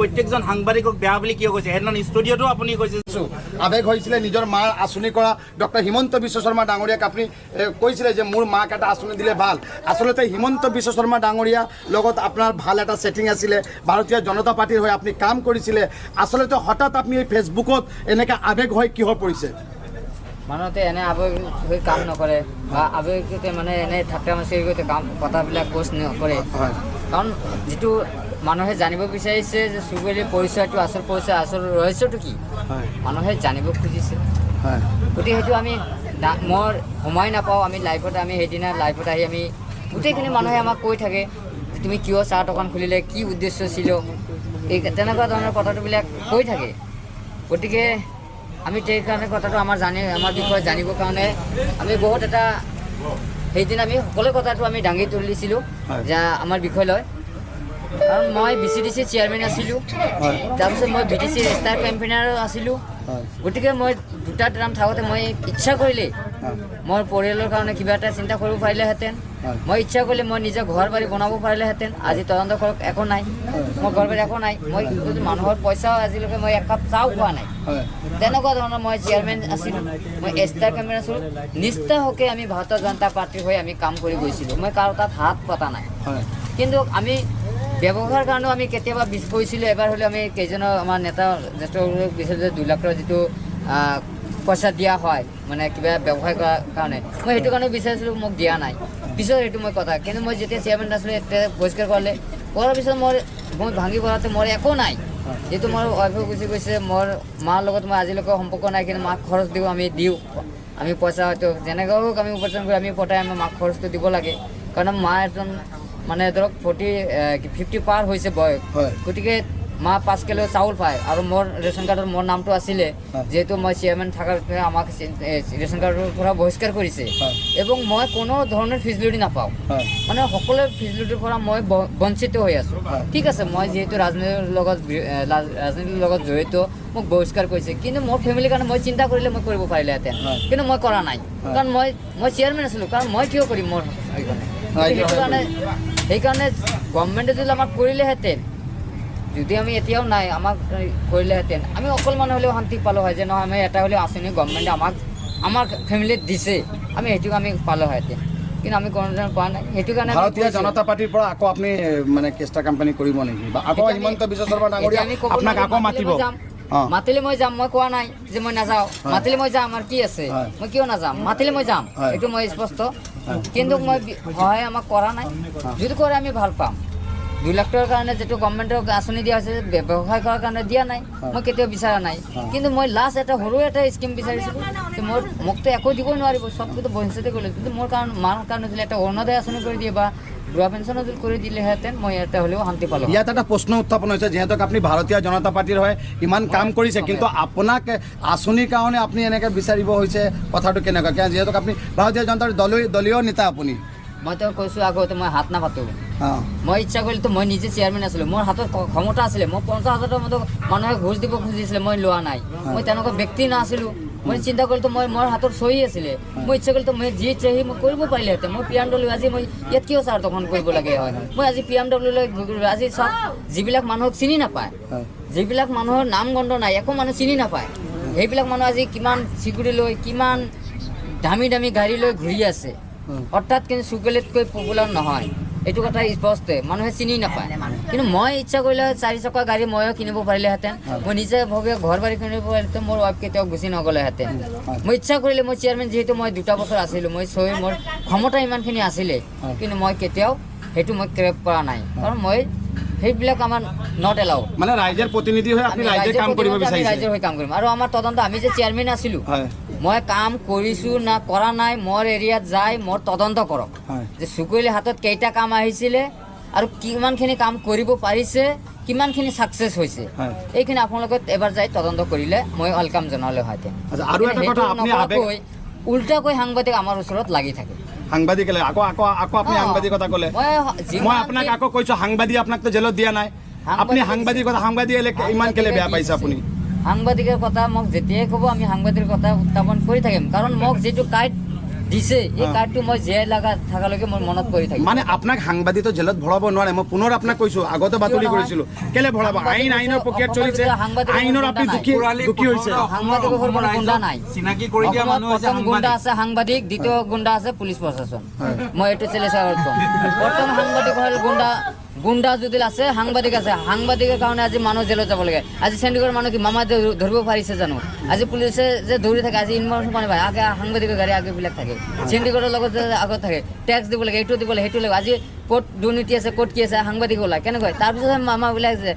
প্ৰত্যেকজন সাংবাদিকক বেয়া বুলি কিয় কৈছে? সেইদিনা ষ্টুডিঅ'টো আপুনি কৈছে আৱেগ হৈছিলে নিজৰ মাৰ আঁচনি কৰা ডক্টৰ হিমন্ত বিশ্ব শৰ্মা ডাঙৰীয়াক আপুনি কৈছিলে যে মোৰ মাক এটা আঁচনি দিলে ভাল। আচলতে হিমন্ত বিশ্ব শৰ্মা ডাঙৰীয়া লগত আপোনাৰ ভাল এটা ছেটিং আছিলে, ভাৰতীয় জনতা পাৰ্টিৰ হৈ আপুনি কাম কৰিছিলে। আচলতে হঠাৎ আপুনি এই ফেচবুকত এনেকৈ আৱেগ হৈ কিহৰ পৰিছে? মানুহতে এনে আৱেগ হৈ কাম নকৰে বা আৱেগতে মানে এনে ঠাট্টা মাচি কাম কথাবিলাক পোষ্ট নকৰে। কাৰণ যিটো মানুহে জানিব বিচাৰিছে যে চুবুৰীৰ পৰিচয়টো আচল পৰিচয়, আচল ৰহস্যটো কি মানুহে জানিব খুজিছে। গতিকে সেইটো আমি মোৰ সময় নাপাওঁ। আমি লাইভত আমি সেইদিনা লাইভত আহি আমি গোটেইখিনি মানুহে আমাক কৈ থাকে যে তুমি কিয় চাহ দোকান খুলিলে, কি উদ্দেশ্য ছিল, এই তেনেকুৱা ধৰণৰ কথাটোবিলাক কৈ থাকে। গতিকে আমি সেইকাৰণে কথাটো আমাৰ বিষয়ে জানিবৰ কাৰণে আমি বহুত এটা সেইদিনা আমি সকলো কথাটো আমি দাঙি তুলিছিলোঁ যে আমাৰ বিষয় লয়। কাৰণ মই BCDC চেয়াৰমেন আছিলোঁ, তাৰপিছত মই BTC ষ্টাৰ কেম্পেইনাৰো আছিলোঁ। গতিকে মই দুটা টাৰ্ম থাকোঁতে মই ইচ্ছা কৰিলে মোৰ পৰিয়ালৰ কাৰণে কিবা এটা চিন্তা কৰিব পাৰিলেহেঁতেন। মই ইচ্ছা কৰিলে মই নিজে ঘৰ বাৰী বনাব পাৰিলেহেঁতেন। আজি তদন্ত কৰক, একো নাই, মোৰ ঘৰ বাৰী একো নাই। মই মানুহৰ পইচাও আজিলৈকে মই একাপ চাও খোৱা নাই। তেনেকুৱা ধৰণৰ মই চেয়াৰমেন আছিলোঁ, মই ষ্টাৰ কেম্পেইন আছিলোঁ। নিষ্ঠাহকে আমি ভাৰতীয় জনতা পাৰ্টিৰ হৈ আমি কাম কৰি গৈছিলোঁ। মই কাৰো তাত হাত পতা নাই। কিন্তু আমি ব্যৱসায়ৰ কাৰণেও আমি কেতিয়াবা কৈছিলোঁ। এবাৰ হ'লেও আমি কেইজনৰ আমাৰ নেতা জ্যেষ্ঠসকলক বিচাৰিছোঁ যে 2 লাখ টকা যিটো পইচা দিয়া হয় মানে কিবা ব্যৱসায় কৰাৰ কাৰণে, মই সেইটো কাৰণেও বিচাৰিছিলোঁ, মোক দিয়া নাই। পিছত সেইটো মই কথা, কিন্তু মই যেতিয়া চেয়াৰমেন আছিলোঁ এতিয়া বহিষ্কাৰ কৰাৰ পিছত মই ভাঙি পৰাতে মোৰ একো নাই। যিহেতু মোৰ ৱাইফে গুচি গৈছে, মোৰ মাৰ লগত মই আজিলৈকে সম্পৰ্ক নাই। কিন্তু মাক খৰচ দিওঁ, আমি পইচা হয়তো যেনেকৈ হওক আমি উপাৰ্জন কৰি আমি পতাই আমি মাক খৰচটো দিব লাগে। কাৰণ মা এজন মানে ধৰক 50 পাৰ হৈছে বয়স। গতিকে মা 5 কিলো চাউল পায়। আৰু মোৰ ৰেচন কাৰ্ডত মোৰ নামটো আছিলে, যিহেতু মই চেয়াৰমেন থকাৰ আমাক ৰেচন কাৰ্ডৰ পৰা বহিষ্কাৰ কৰিছে এবং মই কোনো ধৰণৰ ফেচিলিটি নাপাওঁ। মানে সকলো ফেচিলিটিৰ পৰা মই বঞ্চিত হৈ আছোঁ। ঠিক আছে, মই যিহেতু ৰাজনীতিৰ লগত জড়িত, মোক বহিষ্কাৰ কৰিছে, কিন্তু মোৰ ফেমিলিৰ কাৰণে মই চিন্তা কৰিলে মই কৰিব পাৰিলেহেঁতেন, কিন্তু মই কৰা নাই। কাৰণ মই চেয়াৰমেন আছিলোঁ। কাৰণ মই কিয় কৰিম মোৰ সেইকাৰণে গভৰ্ণমেণ্টে যদি আমাক কৰিলেহেঁতেন, যদি আমি এতিয়াও নাই আমাক কৰিলেহেঁতেন, আমি অকল মানুহ হ'লেও শান্তি পালোঁ হয় যে নহয় আমি এটা হ'লেও আঁচনি গভৰ্ণমেণ্টে আমাৰ ফেমিলিত দিছে, আমি সেইটো আমি পালোহেঁতেন। কিন্তু আমি কোনো ধৰণৰ পোৱা নাই। সেইটো কাৰণে ভাৰতীয় জনতা পাৰ্টিৰ পৰা আকৌ আপুনি মানে কেষ্টা কোম্পানী কৰিব নেকি বা আকৌ হিমন্ত বিশ্ব শৰ্মা ডাঙৰীয়া আপোনাক আকৌ মাতিব? মাতিলে মই যাম, মই কোৱা নাই যে মই নাযাওঁ। মাতিলে মই যাম, আৰু কি আছে, মই কিয় নাযাম? মাতিলে মই যাম, এইটো মই স্পষ্ট। কিন্তু মই সহায় আমাক কৰা নাই। যদি কৰে আমি ভাল পাম। 2 লাখ টকাৰ কাৰণে যিটো গভৰ্ণমেণ্টৰ আঁচনি দিয়া হৈছে ব্যৱসায় কৰাৰ কাৰণে দিয়া নাই, মই কেতিয়াও বিচৰা নাই। কিন্তু মই লাষ্ট এটা সৰু এটা স্কিম বিচাৰিছিলোঁ যে মোকতো একো দিব নোৱাৰিব, চবটোতো বঞ্চিত কৰিলে। কিন্তু মাৰ কাৰণে যদি এটা অৰুণোদয় আঁচনি কৰি দিয়ে বা বুঢ়া পেঞ্চনো যদি কৰি দিলেহেঁতেন, মই এটা হ'লেও শান্তি পালোঁ। ইয়াত এটা প্ৰশ্ন উত্থাপন হৈছে, যিহেতু আপুনি ভাৰতীয় জনতা পাৰ্টিৰ হৈ ইমান কাম কৰিছে, কিন্তু আপোনাক আঁচনিৰ কাৰণে আপুনি এনেকৈ বিচাৰিব হৈছে, কথাটো কেনেকুৱা? যিহেতু আপুনি ভাৰতীয় জনতাৰ দলীয় নেতা, আপুনি মইতো কৈছোঁ আগতে মই হাত নাপাতোঁ। মই ইচ্ছা কৰিলেতো মই নিজে চেয়াৰমেন আছিলোঁ, মোৰ হাতত ক্ষমতা আছিলে। মই 50,000 টকা মতো মানুহে ঘোষ দিব খুজিছিলে, মই লোৱা নাই। মই তেনেকুৱা ব্যক্তি নাছিলোঁ। মই চিন্তা কৰিলোঁ মোৰ হাতত চহী আছিলে। মই ইচ্ছা কৰিলোঁ মই যি চাহি মই কৰিব পাৰিলেহেঁতেন। মই PMW আজি মই ইয়াত কিয় চাহ দোকান কৰিব লাগে হয়? মই আজি PMW লৈ আজি চাওক, যিবিলাক মানুহক চিনি নাপায়, যিবিলাক মানুহৰ নাম গন্ধ নাই, একো মানুহ চিনি নাপায়, সেইবিলাক মানুহ আজি কিমান চিকিউৰিটি লৈ কিমান দামী গাড়ী লৈ ঘূৰি আছে। অৰ্থাৎ কিন্তু চুকেলেতকৈ পপুলাৰ নহয়, এইটো কথা স্পষ্ট, মানুহে চিনি নাপায়। কিন্তু মই ইচ্ছা কৰিলে 4 চকা গাড়ী ময়ো কিনিব পাৰিলেহেঁতেন। মই নিজে ভগে ঘৰ বাৰী কিনিব পাৰিলেহেঁতেন, মোৰ ৱাইফ কেতিয়াও গুচি নগ'লেহেঁতেন। মই ইচ্ছা কৰিলে মই চেয়াৰমেন, যিহেতু মই 2 বছৰ আছিলোঁ, মোৰ ক্ষমতা ইমানখিনি আছিলে, কিন্তু মই কেতিয়াও সেইটো মই ক্ৰেপ কৰা নাই। কাৰণ মই সেইবিলাক আমাৰ নট এলাউ। মানে ৰাইজৰ প্ৰতিনিধি হৈ আপুনি ৰাইজৰ কাম কৰিব বিচাৰিছে? ৰাইজৰ হৈ কাম কৰিম। আৰু আমাৰ তদন্ত, আমি যে চেয়াৰমেন আছিলোঁ, মই কাম কৰিছোঁ না কৰা নাই, মোৰ এৰিয়াত যাই মোৰ তদন্ত কৰক যে চুকুৰিৰ হাতত কেইটা কাম আহিছিলে আৰু কিমানখিনি কাম কৰিব পাৰিছে, কিমানখিনি ছাকচেছ হৈছে, এইখিনি আপোনালোকে এবাৰ যাই তদন্ত কৰিলে মই ৱেলকাম জনালে হয়তো। আৰু এটা কথা, আপুনি উল্টাকৈ সাংবাদিক আমাৰ ওচৰত লাগি থাকে। সাংবাদিক আকৌ আপুনি সাংবাদিকতা ক'লে, মই আপোনাক আকৌ কৈছোঁ সাংবাদিক আপোনাকতো জেলত দিয়া নাই, আপুনি সাংবাদিকতা ইমান কেলে বেয়া পাইছে? আপুনি সাংবাদিকৰ কথা মোক যেতিয়াই ক'ব আমি সাংবাদিকৰ কথা উত্থাপন কৰি থাকিম। কাৰণ মোক যিটো কাইট দিছে এই কাৰ্ডটো মই জীয়াই লগা থাকালৈকে মোৰ মনত পৰি থাকিব মানে আপোনাক সাংবাদিকটো জেলত ভৰাব নোৱাৰে মই পুনৰ আপোনাক কৈছো আগতে বাতৰি কৰিছিলো কেলে ভৰাব আইনৰ প্ৰক্ৰিয়া চলিছে আইনৰ আপুনি দুখী হৈছে সাংবাদিকৰ কোনো গুণ্ডা নাই চিনাকি কৰি দিয়া মানুহ হৈছে প্ৰথম গুণ্ডা আছে সাংবাদিক দ্বিতীয় গুণ্ডা আছে পুলিচ প্ৰশাসন মই এইটো চেলেঞ্জ কৰিম প্ৰথম সাংবাদিক হ'ল গুণ্ডা যদি আছে সাংবাদিক আছে সাংবাদিকৰ কাৰণে আজি মানুহ জেলত যাব লাগে আজি চেণ্ডিগড়ৰ মানুহ কি মামা ধৰিব পাৰিছে জানো আজি পুলিচে যে দৌৰি থাকে আজি ইনফৰমেশ্যন মানে পায় আগে সাংবাদিকৰ গাড়ী আগেবিলাক থাকে চেণ্ডিগড়ৰ লগত যে আগত থাকে টেক্স দিব লাগে এইটো দিব লাগে সেইটো লাগে আজি ক'ত দুৰ্নীতি আছে ক'ত কি আছে সাংবাদিক ওলায় কেনেকৈ তাৰপিছত মামাবিলাক যে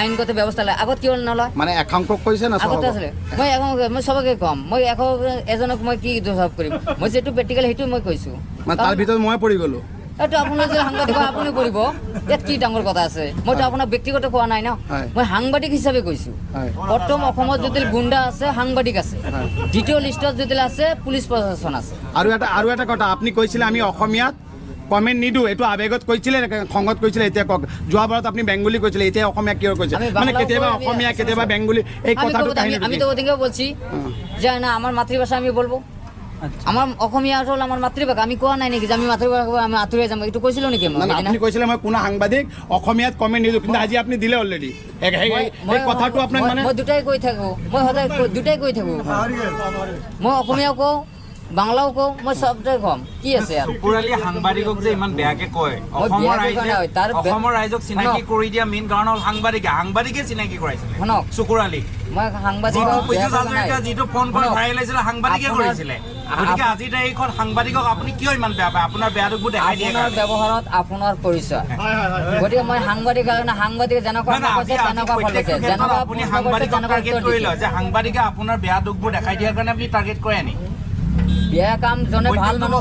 আইনগত ব্যৱস্থা লয় আগত কিয় নলয় মানে একাংকক কৈছে না আগতে আছিলে মই চবকে ক'ম মই এজনক মই কি দোষাৰোপ কৰিম মই যিটো প্ৰেক্টিকেল সেইটো মই কৈছোঁ তাৰ ভিতৰত মই পৰি গ'লো এইটো আপোনাৰ যদি সাংবাদিক হয় আপুনি কৰিব ইয়াত কি ডাঙৰ কথা আছে মইতো আপোনাক ব্যক্তিগত কোৱা নাই ন মই সাংবাদিক হিচাপে কৈছোঁ প্ৰথম অসমত যদি গুণ্ডা আছে সাংবাদিক আছে দ্বিতীয় লিষ্টত যদি আছে পুলিচ প্ৰশাসন আছে আৰু এটা কথা আপুনি কৈছিলে আমি অসমীয়াত কমেণ্ট নিদিওঁ এইটো আৱেগত কৈছিলে খঙত কৈছিলে এতিয়া কওক যোৱাবাৰত আপুনি বেংগলী কৈছিলে এতিয়া অসমীয়া কিয় কৈছে মানে কেতিয়াবা অসমীয়া কেতিয়াবা বেংগলী এই কথাটো আমি তো ওদিকেও বলছি যে না আমার মাতৃভাষা আমি বলবো আমার অসমীয়া হল আমার মাতৃভাষা আমি কোৱা নাই নেকি যে আমি মাতৃভাষা আমি আঁতৰাই যাম এইটো কৈছিলো নেকি আপুনি কৈছিলে মই কোনো সাংবাদিক অসমীয়াত কমেণ্ট নিদিওঁ কিন্তু আজি আপুনি দিলে অলৰেডি এই কথাটো আপোনাক মানে মই দুটাই কৈ থাকো মই সদায় দুটাই কৈ থাকো মই অসমীয়াও কওঁ বাংলাও কওঁ মই সবটাই কম কি আছে আৰু চকুৰালী সাংবাদিকক যে ইমান বেয়াকে কয় অসমৰ ৰাইজক চিনাকি কৰি দিয়া মেইন কাৰণ হ'ল সাংবাদিকে চিনাকি কৰাইছিলে শুনক চকুৰালী মই সাংবাদিক যিটো ফোন কল ভাইৰেল হৈছিলে সাংবাদিকে কৰিছিলে গতিকে আজিৰ তাৰিখত সাংবাদিকক আপুনি কিয় ইমান বেয়া পায় আপোনাৰ বেয়া দুখবোৰ দেখাই দিয়ে আপোনাৰ ব্যৱহাৰত আপোনাৰ পৰিচয় গতিকে মই সাংবাদিক যেনেকুৱা আপুনি সাংবাদিকক টাৰ্গেট কৰি লয় যে সাংবাদিকে আপোনাৰ বেয়া দুখবোৰ দেখাই দিয়াৰ কাৰণে আপুনি টাৰ্গেট কৰে নেকি বেয়া কাম জনে ভাল মানুহ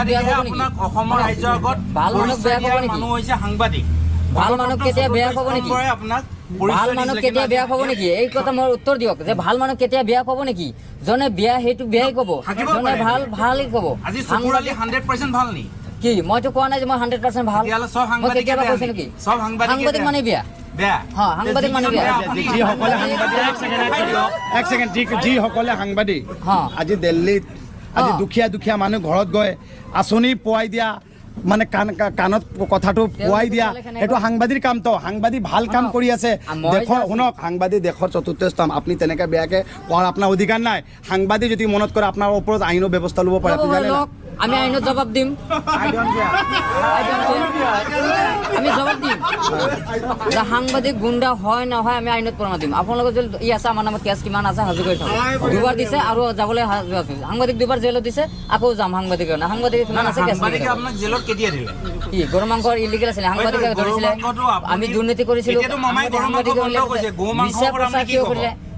বেয়া ক'ব নেকি অসমৰ ৰাজ্যৰ আগত ভাল মানুহ বেয়া ক'ব নেকি মানুহ হৈছে সাংবাদিক ভাল মানুহ কেতিয়া বেয়া ক'ব নেকি আপোনাক ভাল মানুহ কেতিয়া বেয়া ক'ব নেকি এই কথা মোৰ উত্তৰ দিয়ক যে ভাল মানুহ কেতিয়া বেয়া ক'ব নেকি জনে বেয়া সেইটো বেয়াই ক'ব জনে ভাল ভালেই ক'ব আজি চকুৰালী 100% ভাল নি কি মইতো কোৱা নাই যে মই 100% ভাল মই কেতিয়াবা কৈছো নেকি সব সাংবাদিক মানে বেয়া বেয়া সাংবাদিক মানে বেয়া যিসকলে সাংবাদিক আজি দিল্লীত আজি দুখীয়া মানুহ ঘৰত গৈ আঁচনি পোৱাই দিয়া মানে কাণত কথাটো পোৱাই দিয়া সেইটো সাংবাদিক কামটো সাংবাদিক ভাল কাম কৰি আছে দেশৰ শুনক সাংবাদিক দেশৰ চতুৰ্থ স্তম্ভ আপুনি তেনেকৈ বেয়াকৈ কোৱাৰ আপোনাৰ অধিকাৰ নাই সাংবাদিক যদি মনত কৰে আপোনাৰ ওপৰত আইনৰ ব্যৱস্থা ল'ব পাৰে আপুনি জানে আমি আইনত জবাব দিম আমি জবাব দিম যে সাংবাদিক গুণ্ডা হয় নহয় আমি আইনত প্ৰমাণ দিম আপোনালোকৰ যদি ই আছে আমাৰ নামত কেছ কিমান আছে সাজু কৰি থাকক দুবাৰ দিছে আৰু যাবলৈ সাজু আছে সাংবাদিক দুবাৰ জেলত দিছে আকৌ যাম সাংবাদিক সাংবাদিক কিমান আছে কেছ আপোনাক জেলত কেতিয়া দিলে কি গৰু মাংসৰ ইলিগেল আছিলে সাংবাদিকে ধৰিছিলে আমি দুৰ্নীতি কৰিছিলো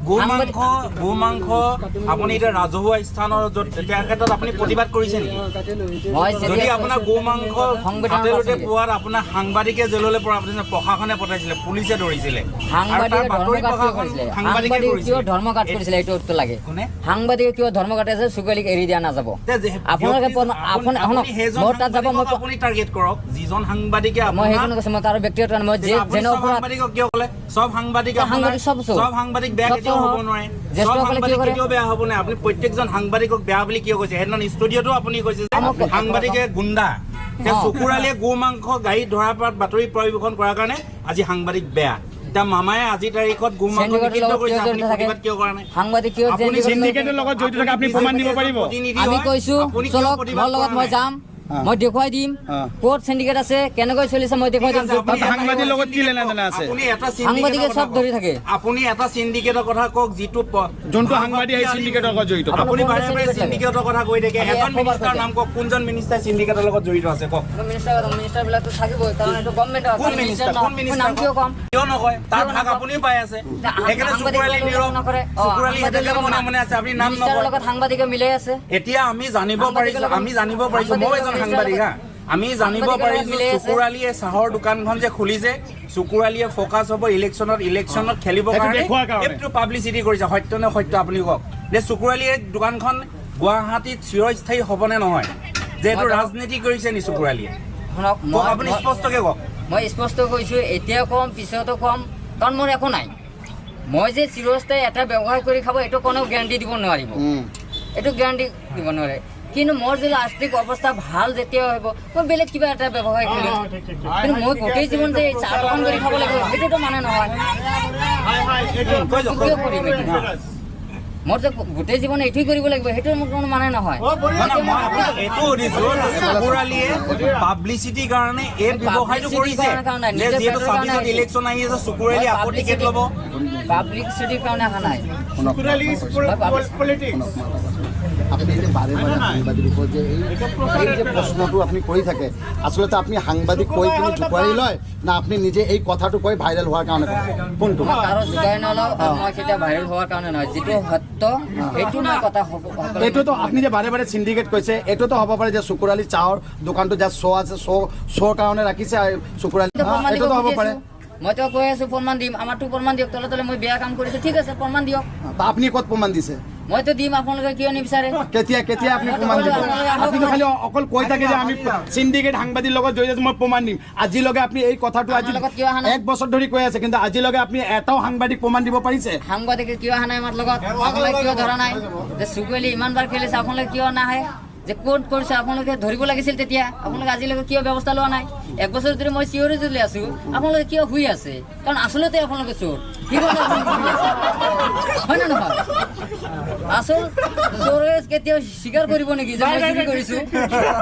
গো মাংস আপুনি এতিয়া ৰাজহুৱা স্থানৰ য'ত ইয়াৰ ক্ষেত্ৰত আপুনি প্ৰতিবাদ কৰিছে নেকি যদি আপোনাৰ গো মাংস হোটেলতে পোৱাত আপোনাৰ সাংবাদিকে জেললৈ পৰা প্ৰশাসনে পঠাইছিলে পুলিচে ধৰিছিলে ধৰ্মঘাট কৰিছিলে এইটো উত্তৰ লাগে সাংবাদিকে কিয় ধৰ্মঘাট আছে চুকুৰালীক এৰি দিয়া নাযাব আপোনালোকে মোৰ তাত যাব আপুনি টাৰ্গেট কৰক যিজন সাংবাদিকে মই সেইকাৰণে কৈছো মই তাৰ ব্যক্তিগত মই সাংবাদিকক কিয় ক'লে চব সাংবাদিক বেয়া কেতিয়াও হ'ব নোৱাৰে কেতিয়াও বেয়া হ'ব নাই আপুনি প্ৰত্যেকজন সাংবাদিকক বেয়া বুলি কিয় কৈছে সেইদিনা ষ্টুডিঅ'টো আপুনি কৈছে যে সাংবাদিকে গুণ্ডা চকুৰালীয়ে গো মাংস গাড়ীত ধৰাৰ পৰা বাতৰি পৰিৱেশন কৰাৰ কাৰণে আজি সাংবাদিক বেয়া এতিয়া মামায়ে আজিৰ তাৰিখত গো মাংস নিষিদ্ধ কৰিছে আপুনি প্ৰতিবাদ কিয় কৰা নাই সাংবাদিক কিয় আপুনি সিন্ডিকেটৰ লগত জড়িত থাকে আপুনি প্ৰমাণ দিব পাৰিব আমি কৈছো চলক মোৰ লগত মই যাম মই দেখুৱাই দিম ক'ত সিন্ডিকেট আছে কেনেকৈ চলিছে মই দেখুৱাই দিম সাংবাদিকৰ লগত কি লেনাদেনা আছে সাংবাদিকে সব ধৰি থাকে আপুনি এটা সিন্ডিকেটৰ কথা কওক যিটো যোনটো সাংবাদিক এই সিন্ডিকেটৰ লগত জড়িত আপুনি বাৰে বাৰে সিন্ডিকেটৰ কথা কৈ থাকে এজন মিনিষ্টাৰৰ নাম কওক কোনজন মিনিষ্টাৰ সিন্ডিকেটৰ লগত জড়িত আছে কওক মিনিষ্টাৰ বিলাকতো থাকিবই কাৰণ এইটো গভৰ্ণমেণ্টৰ কোন মিনিষ্টাৰ কিয় কম কিয় নকয় তাৰ ভাগ আপুনি পাই আছে সেইকাৰণে চকুৰালী নিৰৱ চকুৰালী হেতেকে মনে মনে আছে আপুনি নাম নকয় লগত সাংবাদিকে মিলাই আছে এতিয়া আমি জানিব পাৰিছো মই এজন সাংবাদিক আমি জানিব পাৰিছো চকুৰালীয়ে চাহৰ দোকানখন যে খুলিছে চকুৰালীয়ে ফ'কাছ হ'ব ইলেকশ্যনত খেলিবৰ কাৰণে এইটো পাব্লিচিটি কৰিছে সত্য নে সত্য আপুনি কওক যে চকুৰালীয়ে দোকানখন গুৱাহাটীত চিৰস্থায়ী হ'বনে নহয় যে এইটো ৰাজনীতি কৰিছে নি চকুৰালীয়ে আপুনি স্পষ্টকৈ কওক মই স্পষ্ট কৈছোঁ এতিয়া কম পিছতো কম কাৰণ মোৰ একো নাই মই যে চিৰস্থায়ী এটা ব্যৱসায় কৰি খাব এইটো কোনো গেৰাণ্টি দিব নোৱাৰিব এইটো গেৰাণ্টি দিব নোৱাৰে কিন্তু মোৰ যদি আৰ্থিক অৱস্থা ভাল যেতিয়া হ'ব মই বেলেগ কিবা এটা ব্যৱসায় কৰিম কিন্তু মই গোটেই জীৱন যে চাহ দোকান কৰি খাব লাগিব সেইটোতো মানে নহয় কিয় কৰিম এইটো মোৰ যে গোটেই জীৱন এইটোৱে কৰিব লাগিব সেইটো মোৰ কোনো মানে নহয় এইটো সুধিছোঁ চকুৰালীয়ে পাব্লিচিটিৰ কাৰণে এই ব্যৱসায়টো কৰিছে যে যিহেতু 26ত ইলেকশ্যন আহি আছে চকুৰালীয়ে আকৌ টিকেট ল'ব পাব্লিচিটিৰ কাৰণে অহা নাই আপুনি যে বাৰে বাৰে সাংবাদিক যে এই যে প্ৰশ্নটো আপুনি কৰি থাকে আচলতে আপুনি সাংবাদিক কৈ কিনে জোকাৰি লয় না আপুনি নিজে এই কথাটো কৈ ভাইৰেল হোৱাৰ কাৰণে কোনটো কাৰো জোকাৰি নলওঁ মই সেটা ভাইৰেল হোৱাৰ কাৰণে নহয় যিটো সত্য সেইটো মই কথা হ'ব এইটোতো আপুনি যে বাৰে বাৰে চিণ্ডিকেট কৈছে এইটোতো হ'ব পাৰে যে চকুৰালী চাহৰ দোকানটো যে শ্ব' আছে শ্ব'ৰ কাৰণে ৰাখিছে চকুৰালী এইটোতো হ'ব পাৰে মইতো কৈ আছো প্ৰমাণ দিম আমাৰতো প্ৰমাণ দিয়ক তলে তলে মই বেয়া কাম কৰিছো ঠিক আছে প্ৰমাণ দিয়ক আপুনি ক'ত প্ৰমাণ দিছে মইতো দিম আপোনালোকে কিয় নিবিচাৰে কেতিয়া আপুনি প্ৰমাণ দিব আপুনি খালি অকল কৈ থাকে যে আমি চিণ্ডিকেট সাংবাদিকৰ লগত জড়িত মই প্ৰমাণ দিম আজিলৈকে আপুনি এই কথাটো আজি 1 বছৰ ধৰি কৈ আছে কিন্তু আজিলৈকে আপুনি এটাও সাংবাদিক প্ৰমাণ দিব পাৰিছে সাংবাদিকে কিয় অহা নাই আমাৰ লগত আপোনালোকে কিয় ধৰা নাই যে চুকুৰালী ইমানবাৰ খেলিছে আপোনালোকে কিয় নাহে যে কোন কৰিছে আপোনালোকে ধৰিব লাগিছিল তেতিয়া আপোনালোকে আজিলৈকে কিয় ব্যৱস্থা লোৱা নাই 1 বছৰ ধৰি মই চিঞৰি জুলি আছো আপোনালোকে কিয় শুই আছে কাৰণ আচলতে আপোনালোকে চোৰ হয় নে নহয় আসল চোৰে কেতিয়াও স্বীকাৰ কৰিব নেকি যে মই চুৰি কৰিছো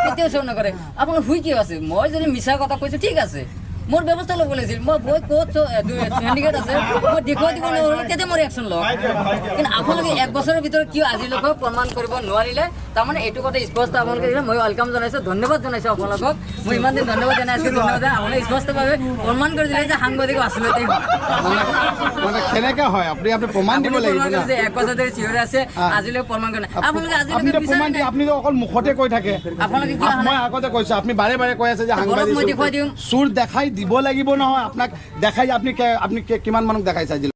কেতিয়াও চোৰ নকৰে আপোনাৰ শুই কিয় আছে মই যদি মিছা কথা কৈছো ঠিক আছে মোৰ ব্যৱস্থা ল'ব লাগিছিল মই বহুত ক'ত চিণ্ডিকেট আছে মই দেখুৱাই দিব নোৱাৰিলে তেতিয়া মোৰ একশ্যন লওঁ কিন্তু আপোনালোকে 1 বছৰৰ ভিতৰত কিয় আজিলৈকে প্ৰমাণ কৰিব নোৱাৰিলে তাৰমানে এইটো কথা স্পষ্ট আপোনালোকে মই ৱেলকাম জনাইছোঁ ধন্যবাদ জনাইছোঁ আপোনালোকক মই ইমান দিন ধন্যবাদ জনাইছোঁ ধন্যবাদ আপোনালোকে স্পষ্টভাৱে প্ৰমাণ কৰি দিলে যে সাংবাদিক আচলতে মানে কেনেকৈ হয় আপুনি প্ৰমাণ দিব লাগিব না 1 বছৰ ধৰি চিঞৰি আছে আজিলৈকে প্ৰমাণ কৰা নাই আপোনালোকে আজিলৈকে প্ৰমাণ দিয়ে আপুনি অকল মুখতে কৈ থাকে আপোনালোকে কি মই আগতে কৈছোঁ আপুনি বাৰে বাৰে কৈ আছে যে সাংবাদিক মই দেখুৱাই দিম চোৰ দেখাই দিব লাগিব নহয় আপোনাক দেখাই আপুনি কিমান মানুহক দেখাইছে আজি